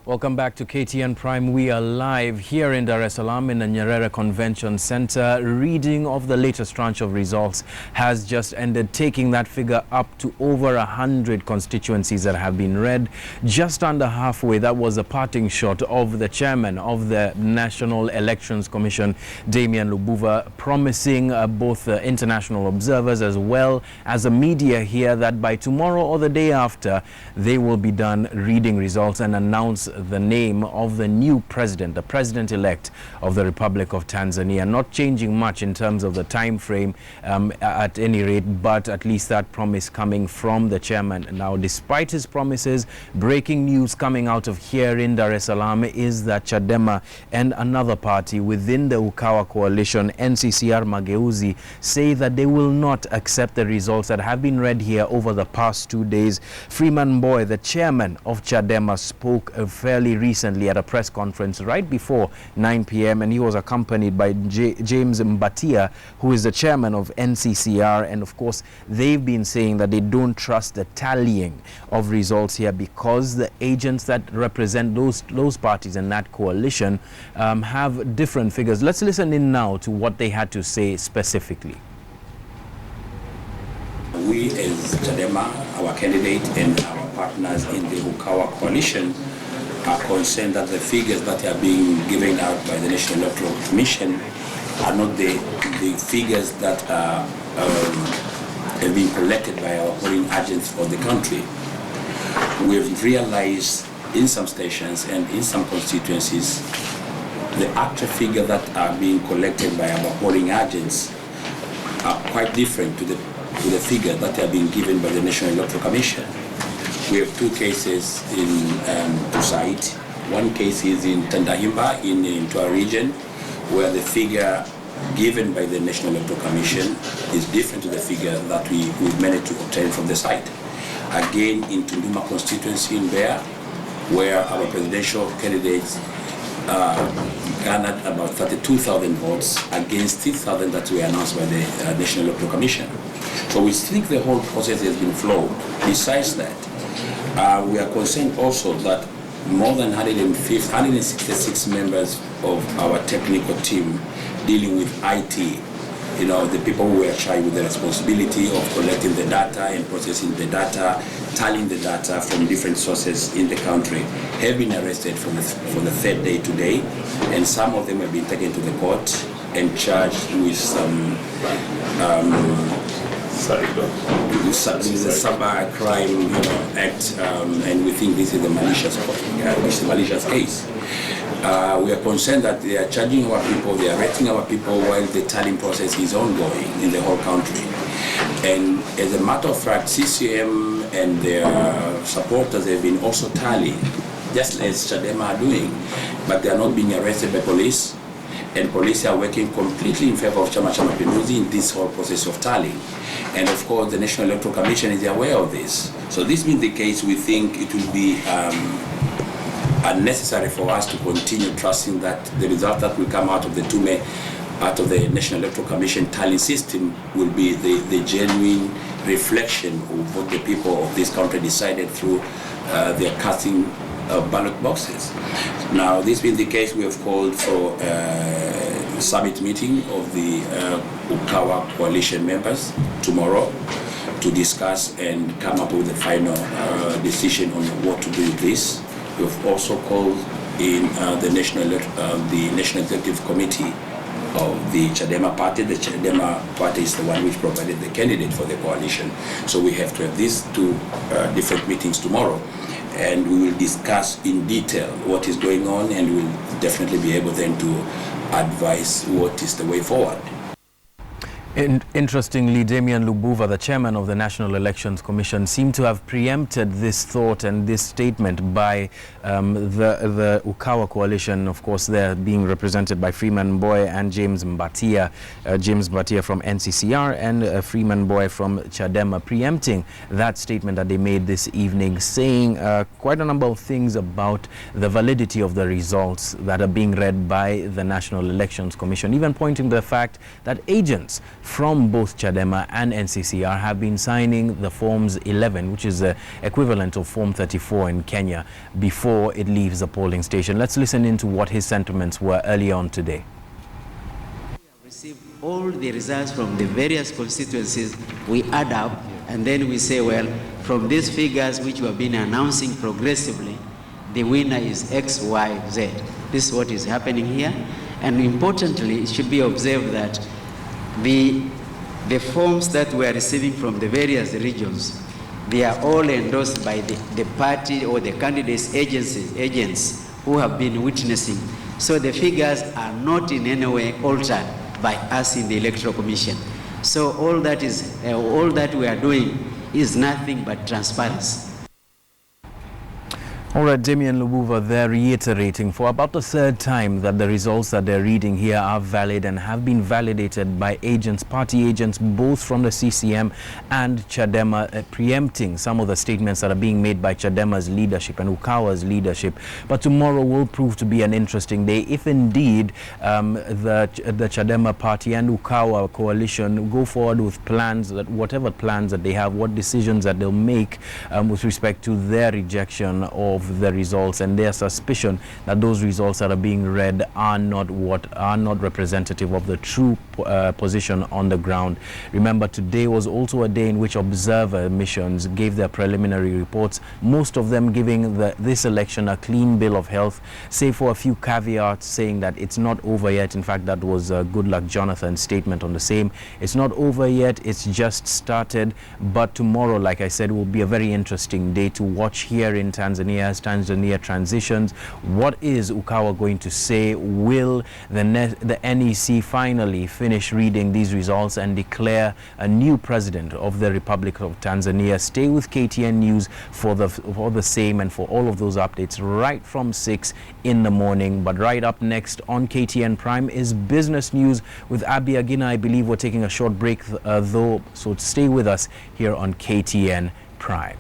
Welcome back to KTN Prime. We are live here in Dar es Salaam in the Nyerere Convention Center. Reading of the latest tranche of results has just ended, taking that figure up to over 100 constituencies that have been read. Just under halfway, that was a parting shot of the chairman of the National Elections Commission, Damian Lubuva, promising both international observers as well as the media here that by tomorrow or the day after, they will be done reading results and announce the name of the new president, the president-elect of the Republic of Tanzania. Not changing much in terms of the time frame at any rate, but at least that promise coming from the chairman. Now, despite his promises, breaking news coming out of here in Dar es Salaam is that Chadema and another party within the Ukawa coalition, NCCR Mageuzi, say that they will not accept the results that have been read here over the past 2 days. Freeman Mbowe, the chairman of Chadema, spoke fairly recently at a press conference right before 9 p.m. and he was accompanied by James Mbatia, who is the chairman of NCCR, and of course they've been saying that they don't trust the tallying of results here because the agents that represent those parties in that coalition have different figures. Let's listen in now to what they had to say specifically. We as Chadema, our candidate and our partners in the Ukawa coalition are concerned that the figures that are being given out by the National Electoral Commission are not the figures that have been collected by our polling agents for the country. We've realized in some stations and in some constituencies the actual figure that are being collected by our polling agents are quite different to the figure that are being given by the National Electoral Commission. We have two cases to cite. One case is in Tandahimba in our region, where the figure given by the National Electoral Commission is different to the figure that we've managed to obtain from the site. Again, in Tunduma constituency in Beira, where our presidential candidates garnered about 32,000 votes against 6,000 that were announced by the National Electoral Commission. So we think the whole process has been flawed. Besides that, we are concerned also that more than 166 members of our technical team dealing with IT, the people who are charged with the responsibility of collecting the data and processing the data, tallying the data from different sources in the country, have been arrested for the third day today, and some of them have been taken to the court and charged with some the Cyber Crime Act, and we think this is a malicious case. We are concerned that they are charging our people, they are arresting our people while the tallying process is ongoing in the whole country. And as a matter of fact, CCM and their supporters have been also tallying, just as Chadema are doing, but they are not being arrested by police, and police are working completely in favor of Chama Cha Mapinduzi in this whole process of tallying. And of course, the National Electoral Commission is aware of this. So this being the case, we think it will be unnecessary for us to continue trusting that the result that will come out of the the National Electoral Commission tallying system will be the genuine reflection of what the people of this country decided through their casting ballot boxes. Now, this being the case, we have called for a summit meeting of the Ukawa coalition members tomorrow to discuss and come up with a final decision on what to do with this. We've also called in the National Executive Committee of the Chadema party. The Chadema party is the one which provided the candidate for the coalition. So we have to have these two different meetings tomorrow, and we will discuss in detail what is going on, and we'll definitely be able then to advise what is the way forward. Interestingly, Damian Lubuva, the chairman of the National Elections Commission, seemed to have preempted this thought and this statement by the Ukawa coalition. Of course, they're being represented by Freeman Mbowe and James Mbatia. James Mbatia from NCCR and Freeman Mbowe from Chadema, preempting that statement that they made this evening, saying quite a number of things about the validity of the results that are being read by the National Elections Commission, even pointing to the fact that agents from both Chadema and NCCR have been signing the Forms 11, which is the equivalent of Form 34 in Kenya, before it leaves the polling station. Let's listen into what his sentiments were earlier on today. Receive all the results from the various constituencies, we add up, and then we say, well, from these figures which we have been announcing progressively, the winner is X, Y, Z. This is what is happening here. And importantly, it should be observed that the forms that we are receiving from the various regions, they are all endorsed by the party or the candidates' agents who have been witnessing. So the figures are not in any way altered by us in the Electoral Commission. So all that we are doing is nothing but transparency. All right, Damian Lubuva there reiterating for about the third time that the results that they're reading here are valid and have been validated by agents, party agents, both from the CCM and Chadema, preempting some of the statements that are being made by Chadema's leadership and Ukawa's leadership. But tomorrow will prove to be an interesting day if indeed the Chadema party and Ukawa coalition go forward with plans, that whatever plans that they have, what decisions that they'll make with respect to their rejection of the results and their suspicion that those results that are being read are not representative of the true position on the ground. Remember, today was also a day in which observer missions gave their preliminary reports, most of them giving this election a clean bill of health, save for a few caveats saying that it's not over yet. In fact, that was Goodluck Jonathan's statement on the same. It's not over yet, it's just started. But tomorrow, like I said, will be a very interesting day to watch here in Tanzania as Tanzania transitions. What is Ukawa going to say? Will the NEC finally finish reading these results and declare a new president of the Republic of Tanzania? Stay with KTN News for the same and for all of those updates right from 6 in the morning. But right up next on KTN Prime is business news with Abby Agina. I believe we're taking a short break though, so stay with us here on KTN Prime.